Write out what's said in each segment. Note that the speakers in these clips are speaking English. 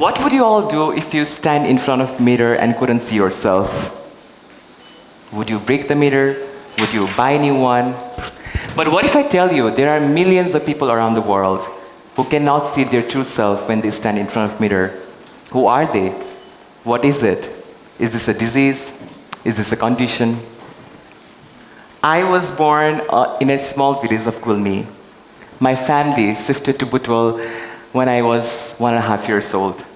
What would you all do if you stand in front of a mirror and couldn't see yourself? Would you break the mirror? Would you buy a new one? But what if I tell you there are millions of people around the world who cannot see their true self when they stand in front of a mirror? Who are they? What is it? Is this a disease? Is this a condition? I was born in a small village of Gulmi. My family shifted to Butwal when I was 1.5 years old.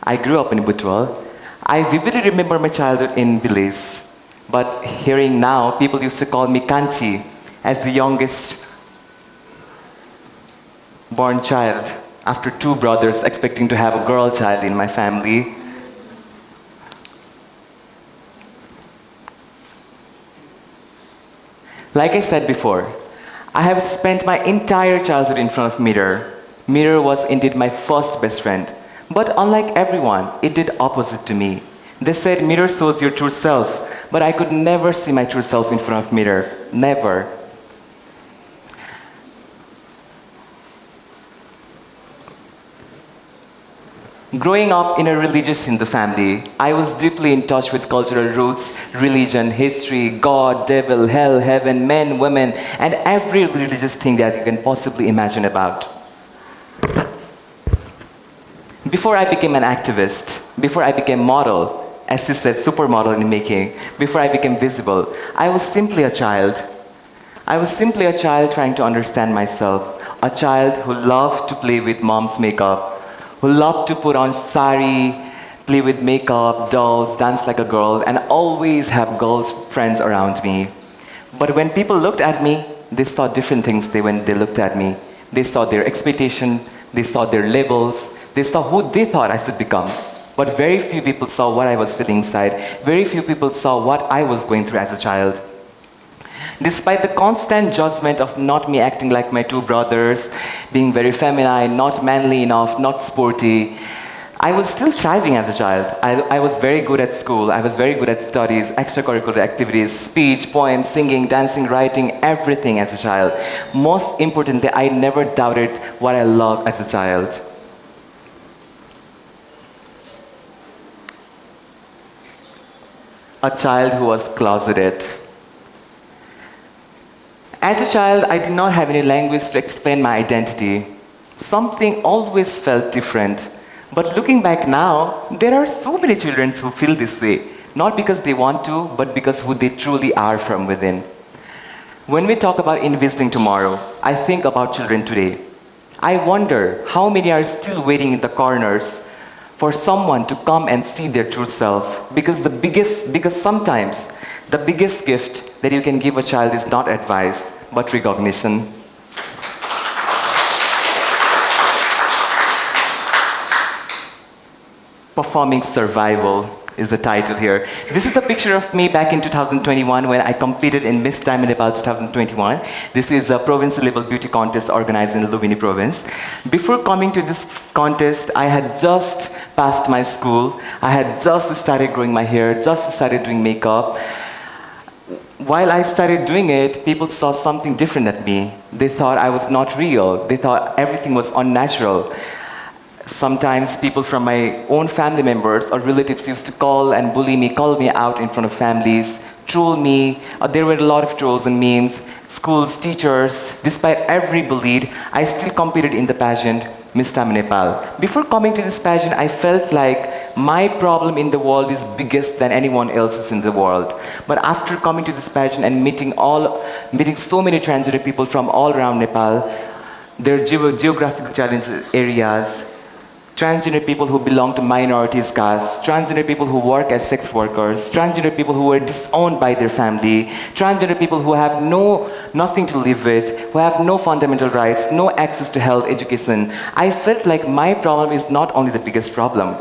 I grew up in Butwal. I vividly remember my childhood in village. But hearing now, people used to call me Kanchi as the youngest born child after 2 brothers expecting to have a girl child in my family. Like I said before, I have spent my entire childhood in front of mirror. Mirror was indeed my first best friend. But unlike everyone, it did opposite to me. They said mirror shows your true self, but I could never see my true self in front of mirror. Never. Growing up in a religious Hindu family, I was deeply in touch with cultural roots, religion, history, God, devil, hell, heaven, men, women, and every religious thing that you can possibly imagine about. Before I became an activist, before I became model, as he said, supermodel in making, before I became visible, I was simply a child. I was simply a child trying to understand myself, a child who loved to play with mom's makeup, who loved to put on sari, play with makeup, dolls, dance like a girl, and always have girls friends around me. But when people looked at me, they saw different things when they looked at me. They saw their expectation, they saw their labels, they saw who they thought I should become. But very few people saw what I was feeling inside. Very few people saw what I was going through as a child. Despite the constant judgment of not me acting like my 2 brothers, being very feminine, not manly enough, not sporty, I was still thriving as a child. I was very good at school. I was very good at studies, extracurricular activities, speech, poems, singing, dancing, writing, everything as a child. Most importantly, I never doubted what I loved as a child. A child who was closeted. As a child, I did not have any language to explain my identity. Something always felt different. But looking back now, there are so many children who feel this way, not because they want to, but because who they truly are from within. When we talk about Envisioning Tomorrow, I think about children today. I wonder how many are still waiting in the corners for someone to come and see their true self. Because sometimes the biggest gift that you can give a child is not advice, but recognition. Performing Survival is the title here. This is the picture of me back in 2021 when I competed in Miss Time in Nepal 2021. This is a provincial level beauty contest organized in Lumbini province. Before coming to this contest, I had just passed my school. I had just started growing my hair, just started doing makeup. While I started doing it, people saw something different at me. They thought I was not real. They thought everything was unnatural. Sometimes people from my own family members or relatives used to call and bully me, call me out in front of families, troll me. There were a lot of trolls and memes. Schools, teachers, despite every bullied, I still competed in the pageant, Miss Time Nepal. Before coming to this pageant, I felt like my problem in the world is bigger than anyone else's in the world. But after coming to this pageant and meeting so many transgender people from all around Nepal, their geographical challenge areas, transgender people who belong to minorities castes, transgender people who work as sex workers, transgender people who were disowned by their family, transgender people who have nothing to live with, who have no fundamental rights, no access to health, education. I felt like my problem is not only the biggest problem,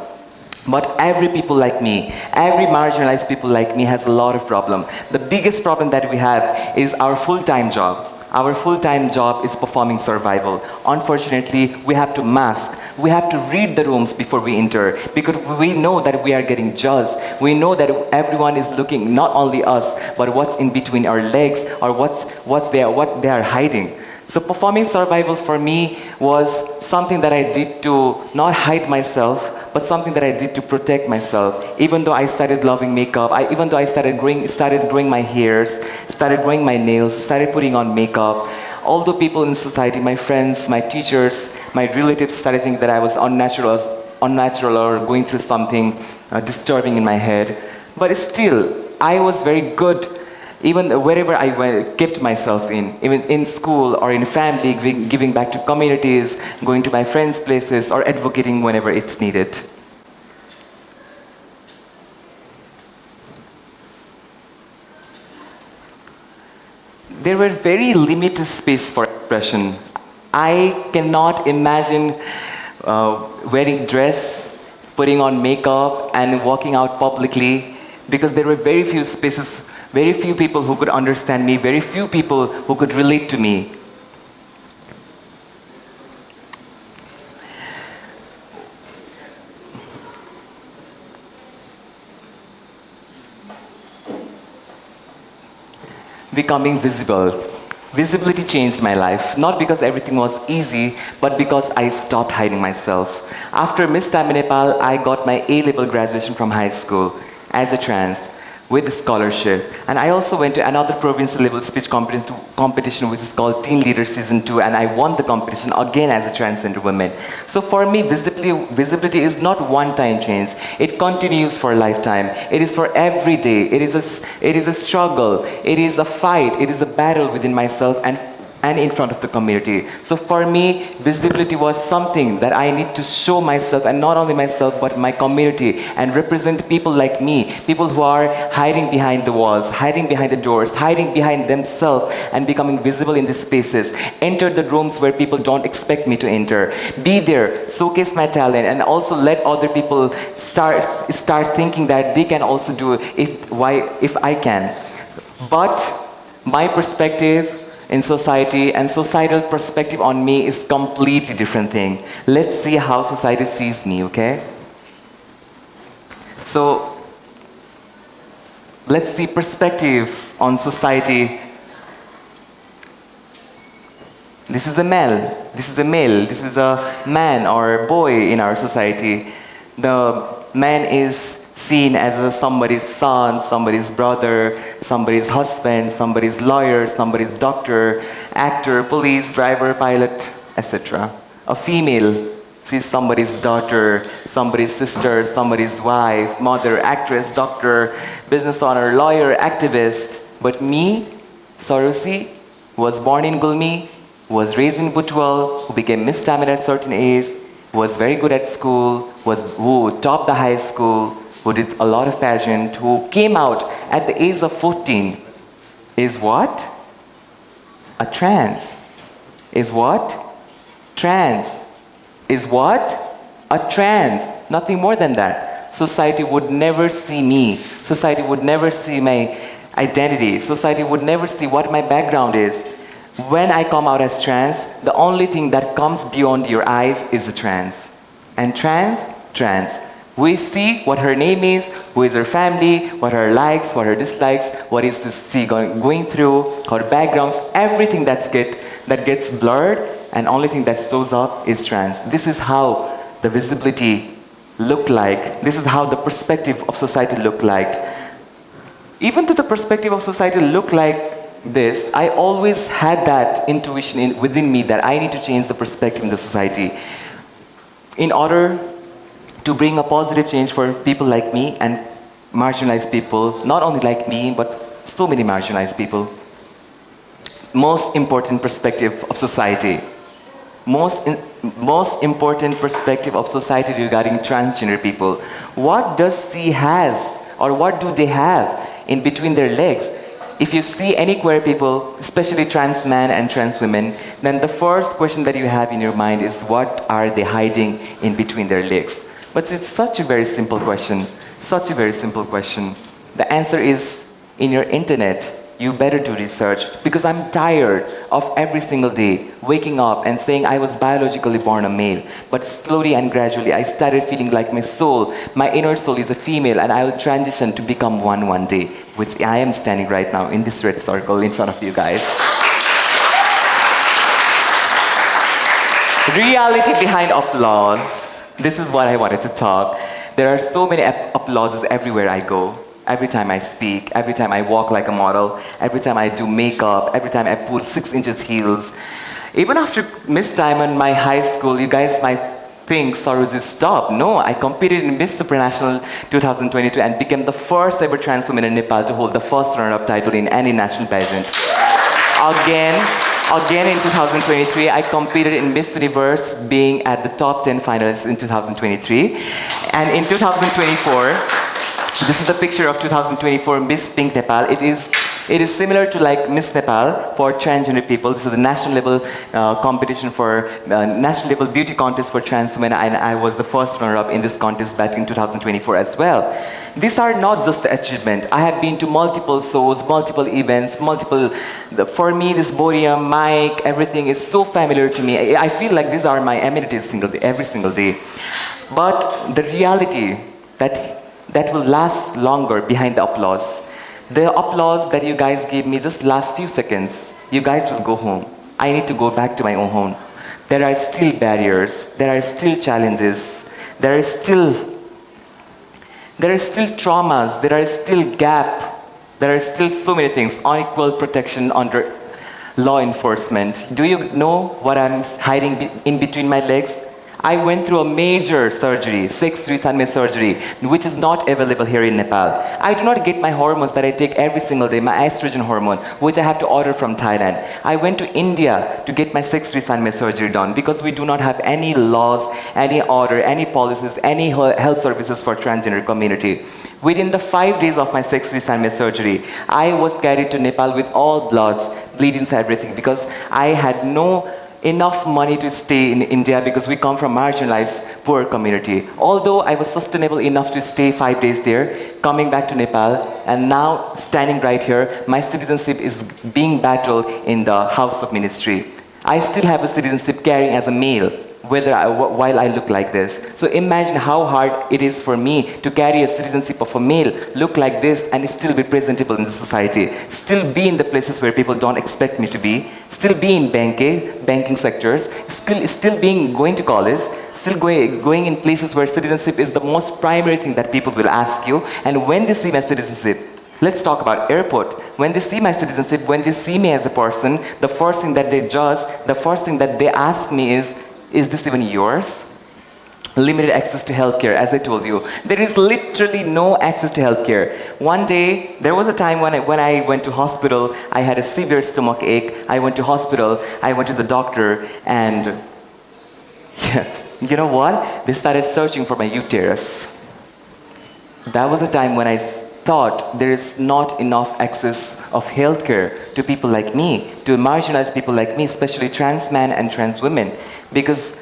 but every people like me, every marginalized people like me has a lot of problem. The biggest problem that we have is our full-time job. Our full-time job is performing survival. Unfortunately, we have to mask. We have to read the rooms before we enter because we know that we are getting judged. We know that everyone is looking, not only us, but what's in between our legs or what they are hiding. So performing survival for me was something that I did to not hide myself, but something that I did to protect myself. Even though I started loving makeup, even though I started growing my hairs, started growing my nails, started putting on makeup, although people in society, my friends, my teachers, my relatives started thinking that I was unnatural or going through something disturbing in my head, but still, I was very good. Even wherever I went, kept myself in, even in school or in family, giving back to communities, going to my friends' places, or advocating whenever it's needed. There were very limited space for expression. I cannot imagine wearing dress, putting on makeup, and walking out publicly, because there were very few spaces, very few people who could understand me, very few people who could relate to me. Becoming visible. Visibility changed my life, not because everything was easy, but because I stopped hiding myself. After Miss Time in Nepal, I got my A-level graduation from high school as a trans with a scholarship. And I also went to another provincial level speech competition, which is called Teen Leader Season 2, and I won the competition again as a transgender woman. So for me, visibility is not one-time change. It continues for a lifetime. It is for every day. It is a struggle. It is a fight. It is a battle within myself and in front of the community. So for me, visibility was something that I need to show myself, and not only myself, but my community, and represent people like me, people who are hiding behind the walls, hiding behind the doors, hiding behind themselves, and becoming visible in these spaces. Enter the rooms where people don't expect me to enter. Be there, showcase my talent, and also let other people start thinking that they can also do if I can. But my perspective in society and societal perspective on me is completely different thing. Let's see how society sees me, okay? So, let's see perspective on society. This is a male, this is a male, this is a man or boy in our society. The man is seen as somebody's son, somebody's brother, somebody's husband, somebody's lawyer, somebody's doctor, actor, police, driver, pilot, etc. A female sees somebody's daughter, somebody's sister, somebody's wife, mother, actress, doctor, business owner, lawyer, activist. But me, Sarosy, who was born in Gulmi, who was raised in Butwal, who became Miss Tamil at a certain age, who was very good at school, who topped the high school, who did a lot of pageant, who came out at the age of 14, is what? A trans. Is what? Trans. Is what? A trans. Nothing more than that. Society would never see me. Society would never see my identity. Society would never see what my background is. When I come out as trans, the only thing that comes beyond your eyes is a trans. And trans. We see what her name is, who is her family, what her likes, what her dislikes, what is this she going through, her backgrounds, everything that gets blurred, and only thing that shows up is trans. This is how the visibility looked like. This is how the perspective of society looked like. Even though the perspective of society looked like this, I always had that intuition within me that I need to change the perspective in the society in order to bring a positive change for people like me and marginalized people, not only like me, but so many marginalized people. Most important perspective of society. Most important perspective of society regarding transgender people. What does she has, or what do they have in between their legs? If you see any queer people, especially trans men and trans women, then the first question that you have in your mind is, what are they hiding in between their legs? But it's such a very simple question, such a very simple question. The answer is in your internet. You better do research, because I'm tired of every single day waking up and saying I was biologically born a male. But slowly and gradually I started feeling like my soul, my inner soul is a female, and I will transition to become one day, which I am standing right now in this red circle in front of you guys. Reality behind applause. This is what I wanted to talk. There are so many applauses everywhere I go. Every time I speak, every time I walk like a model, every time I do makeup, every time I pull 6 inches heels. Even after Miss Diamond, my high school, you guys might think Sarosy stopped. No, I competed in Miss Supranational 2022 and became the first ever trans woman in Nepal to hold the first runner-up title in any national pageant. Again in 2023, I competed in Miss Universe, being at the top 10 finalists in 2023. And in 2024, this is the picture of 2024 Miss Pink Nepal. It is similar to like Miss Nepal for transgender people. This is a national level competition for national level beauty contest for trans women, and I was the first runner-up in this contest back in 2024 as well. These are not just the achievement. I have been to multiple shows, multiple events, for me this podium, mic, everything is so familiar to me. I feel like these are my amenities every single day. But the reality that will last longer behind the applause. The applause that you guys gave me just last few seconds, you guys will go home. I need to go back to my own home. There are still barriers, there are still challenges, there are still traumas, there are still there are still so many things. Unequal protection under law enforcement. Do you know what I'm hiding in between my legs? I went through a major surgery, sex reassignment surgery, which is not available here in Nepal. I do not get my hormones that I take every single day, my estrogen hormone, which I have to order from Thailand. I went to India to get my sex reassignment surgery done because we do not have any laws, any order, any policies, any health services for transgender community. Within the 5 days of my sex reassignment surgery, I was carried to Nepal with all bloods, bleedings, everything, because I had no enough money to stay in India because we come from marginalized, poor community. Although I was sustainable enough to stay 5 days there, coming back to Nepal, and now standing right here, my citizenship is being battled in the House of Ministry. I still have a citizenship carrying as a male, while I look like this. So imagine how hard it is for me to carry a citizenship of a male, look like this, and still be presentable in the society. Still be in the places where people don't expect me to be. Still be in banking sectors. Still going to college. Still going in places where citizenship is the most primary thing that people will ask you. And when they see my citizenship, let's talk about airport. When they see my citizenship, when they see me as a person, the first thing that they judge, the first thing that they ask me is this even yours? Limited access to healthcare, as I told you. There is literally no access to healthcare. One day, there was a time when I went to hospital, I had a severe stomach ache. I went to hospital, I went to the doctor, and you know what? They started searching for my uterus. That was a time when I thought there is not enough access of healthcare to people like me, to marginalized people like me, especially trans men and trans women, because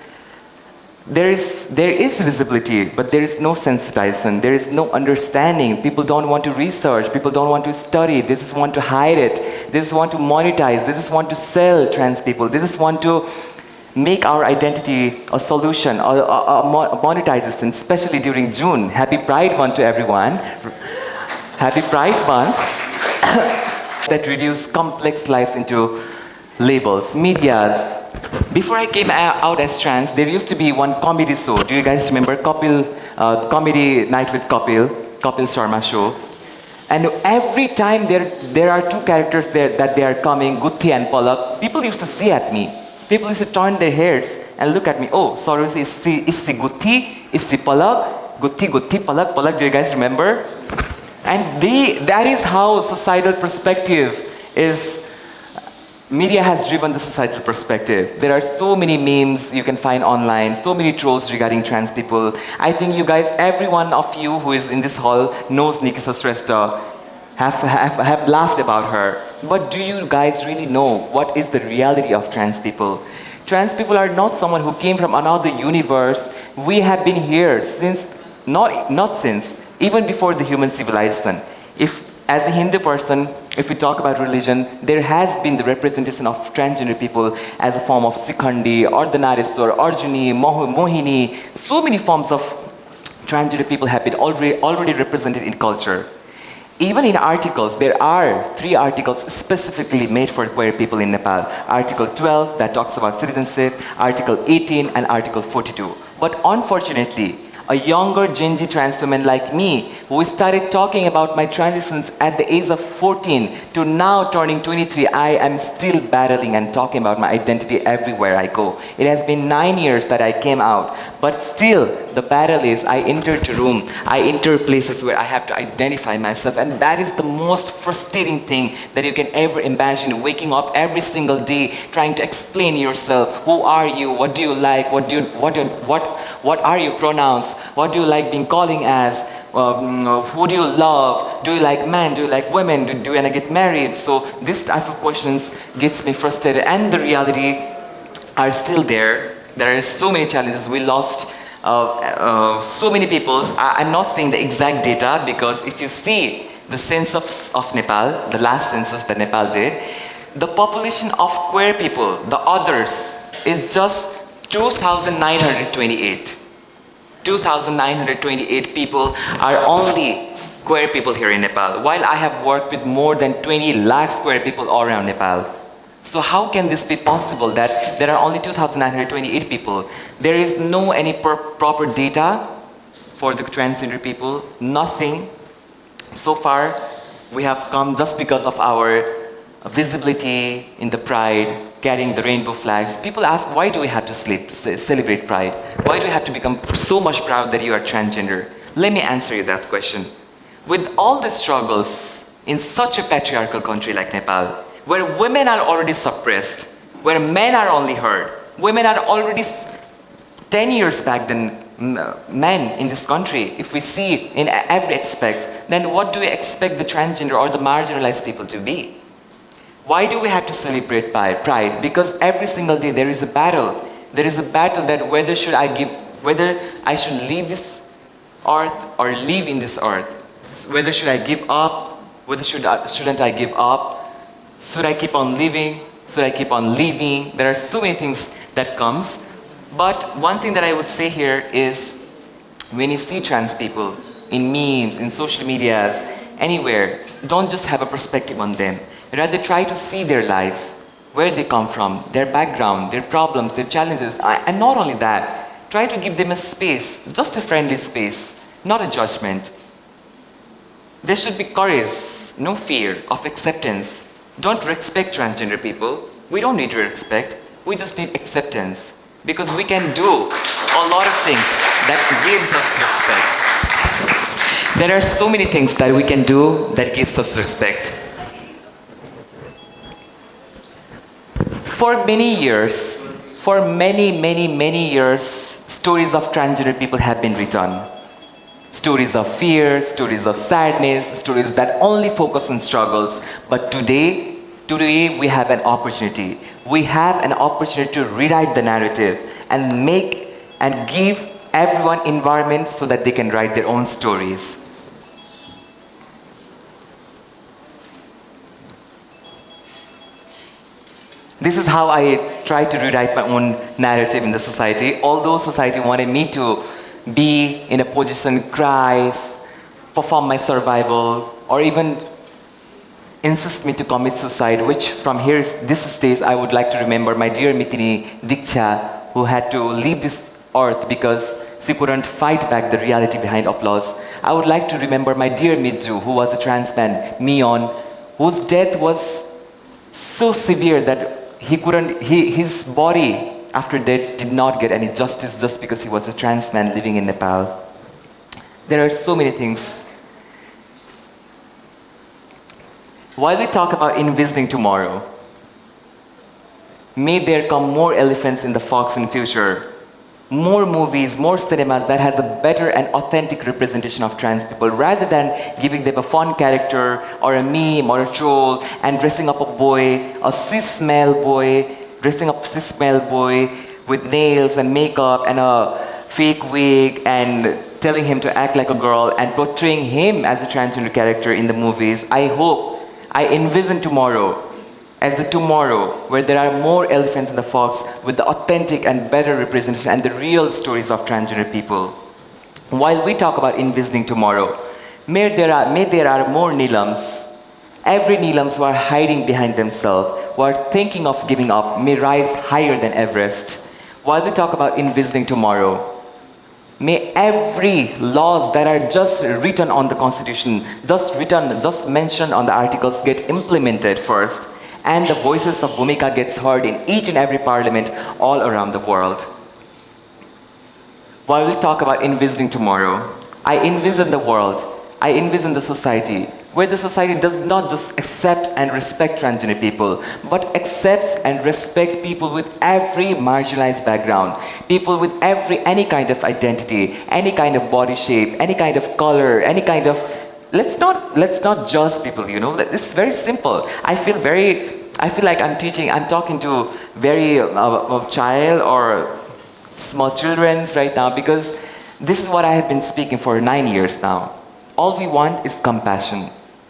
there is visibility, but there is no sensitization, there is no understanding. People don't want to research, people don't want to study, they just want to hide it, they just want to monetize, they just want to sell trans people, they just want to make our identity a solution, a monetization, especially during June. Happy Pride Month to everyone. Happy Pride Month. That reduce complex lives into labels, medias. Before I came out as trans, there used to be one comedy show. Do you guys remember Comedy Night with Kapil Sharma show? And every time there are two characters there that they are coming, Guthi and Palak, people used to see at me. People used to turn their heads and look at me. Oh, Sarosy, is she Guthi? Is she Palak? Guthi, Palak. Do you guys remember? And that is how societal perspective is. Media has driven the societal perspective. There are so many memes you can find online, so many trolls regarding trans people. I think you guys, every one of you who is in this hall knows Nikisa Shrestha, have laughed about her. But do you guys really know what is the reality of trans people? Trans people are not someone who came from another universe. We have been here since, not since, even before the human civilization. As a Hindu person, if we talk about religion, there has been the representation of transgender people as a form of Sikhandi, Ardhanarishwar, Arjuni, Mohini. So many forms of transgender people have been already represented in culture. Even in articles, there are 3 articles specifically made for queer people in Nepal. Article 12 that talks about citizenship, Article 18 and Article 42. But unfortunately, a younger Gen Z trans woman like me, who started talking about my transitions at the age of 14 to now turning 23, I am still battling and talking about my identity everywhere I go. It has been 9 years that I came out, but still the battle is I enter the room, I enter places where I have to identify myself, and that is the most frustrating thing that you can ever imagine, waking up every single day trying to explain yourself. Who are you? What do you like? What are your pronouns? What do you like being calling as? Who do you love? Do you like men? Do you like women? Do you want to get married? So this type of questions gets me frustrated, and the reality are still there. There are so many challenges. We lost so many people. I'm not saying the exact data, because if you see the census of Nepal, the last census that Nepal did, the population of queer people, the others, is just 2,928. 2,928 people are only queer people here in Nepal, while I have worked with more than 20 lakhs queer people all around Nepal. So how can this be possible that there are only 2,928 people? There is no any proper data for the transgender people, nothing. So far, we have come just because of our visibility in the Pride, carrying the rainbow flags. People ask, why do we have to celebrate Pride? Why do we have to become so much proud that you are transgender? Let me answer you that question. With all the struggles in such a patriarchal country like Nepal, where women are already suppressed, where men are only heard, women are already 10 years back than men in this country, if we see in every aspect, then what do we expect the transgender or the marginalized people to be? Why do we have to celebrate Pride? Because every single day there is a battle. There is a battle that whether I should leave this earth or live in this earth. Whether should I give up? Whether shouldn't I give up? Should I keep on living? Should I keep on leaving? There are so many things that comes. But one thing that I would say here is, when you see trans people in memes, in social medias, anywhere, don't just have a perspective on them. Rather try to see their lives, where they come from, their background, their problems, their challenges. And not only that, try to give them a space, just a friendly space, not a judgment. There should be courage, no fear of acceptance. Don't respect transgender people. We don't need to respect, we just need acceptance. Because we can do a lot of things that gives us respect. There are so many things that we can do that gives us respect. For many years, for many years, stories of transgender people have been written. Stories of fear, stories of sadness, stories that only focus on struggles. But today we have an opportunity. We have an opportunity to rewrite the narrative and make and give everyone environment so that they can write their own stories. This is how I try to rewrite my own narrative in the society. Although society wanted me to be in a position, cry, perform my survival, or even insist me to commit suicide, which from here, this stage, I would like to remember my dear Mitini Diksha, who had to leave this earth because she couldn't fight back the reality behind applause. I would like to remember my dear Midju, who was a trans man, Mion, whose death was so severe that his body after death did not get any justice just because he was a trans man living in Nepal. There are so many things. While we talk about envisioning tomorrow, may there come more elephants in the fox in future, more movies, more cinemas that has a better and authentic representation of trans people, rather than giving them a fun character or a meme or a troll and dressing up a boy, a cis male boy, dressing up a cis male boy with nails and makeup and a fake wig and telling him to act like a girl and portraying him as a transgender character in the movies. I envision tomorrow as the tomorrow where there are more elephants in the fox with the authentic and better representation and the real stories of transgender people. While we talk about envisioning tomorrow, May there are more Neelams. Every Neelams who are hiding behind themselves, who are thinking of giving up, may rise higher than Everest. While we talk about envisioning tomorrow, may every laws that are just written on the Constitution, just mentioned on the articles get implemented first, and the voices of Bhumika gets heard in each and every parliament all around the world. While we talk about envisioning tomorrow, I envision the world, I envision the society, where the society does not just accept and respect transgender people, but accepts and respects people with every marginalized background, people with any kind of identity, any kind of body shape, any kind of color, any kind of... Let's not judge people, you know. It's very simple. I feel like I'm talking to very child or small children's right now, because this is what I have been speaking for 9 years now. All we want is compassion.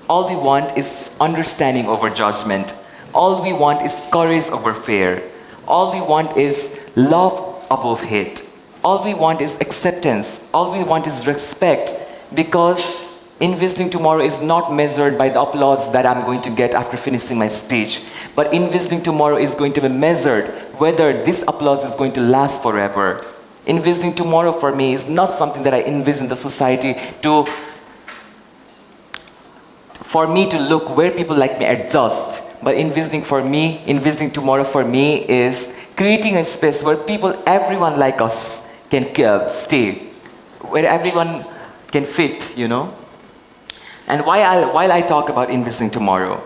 All we want is understanding over judgment. All we want is courage over fear. All we want is love above hate. All we want is acceptance. All we want is respect, because envisioning tomorrow is not measured by the applause that I'm going to get after finishing my speech, but envisioning tomorrow is going to be measured whether this applause is going to last forever. Envisioning tomorrow for me is not something that I envision the society for me to look where people like me adjust, but envisioning tomorrow for me is creating a space where everyone like us can stay, where everyone can fit, you know. And while I talk about envisioning tomorrow,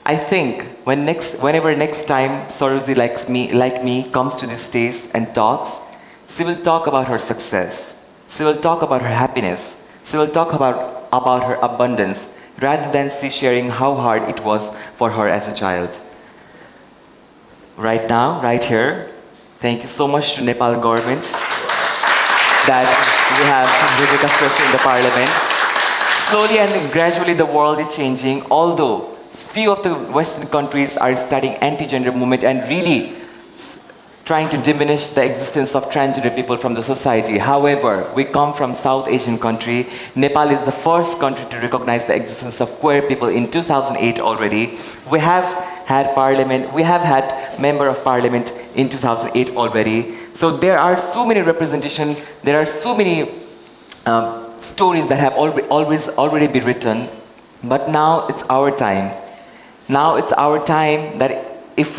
I think whenever next time Sarosy like me comes to this stage and talks, she will talk about her success. She will talk about her happiness. She will talk about her abundance, rather than she sharing how hard it was for her as a child. Right now, right here, thank you so much to Nepal government that we have Bhumika Press in the parliament. Slowly and gradually the world is changing, although few of the Western countries are starting anti-gender movement and really trying to diminish the existence of transgender people from the society. However, we come from South Asian country. Nepal is the first country to recognize the existence of queer people in 2008 already. We have had parliament, we have had member of parliament in 2008 already. So there are so many representation, there are so many stories that have already been written, but now it's our time. Now it's our time that if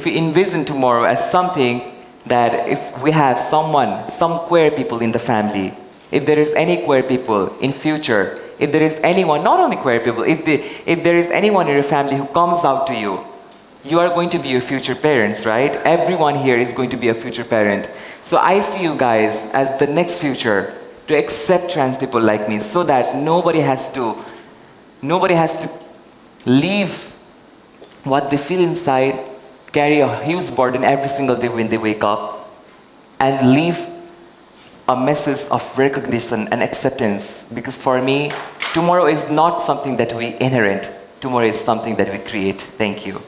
we envision tomorrow as something that if we have some queer people in the family, if there is any queer people in future, if there is anyone, not only queer people, if there is anyone in your family who comes out to you, you are going to be your future parents, right? Everyone here is going to be a future parent. So I see you guys as the next future to accept trans people like me, so that nobody has to leave what they feel inside, carry a huge burden every single day when they wake up, and leave a message of recognition and acceptance. Because for me, tomorrow is not something that we inherit. Tomorrow is something that we create. Thank you.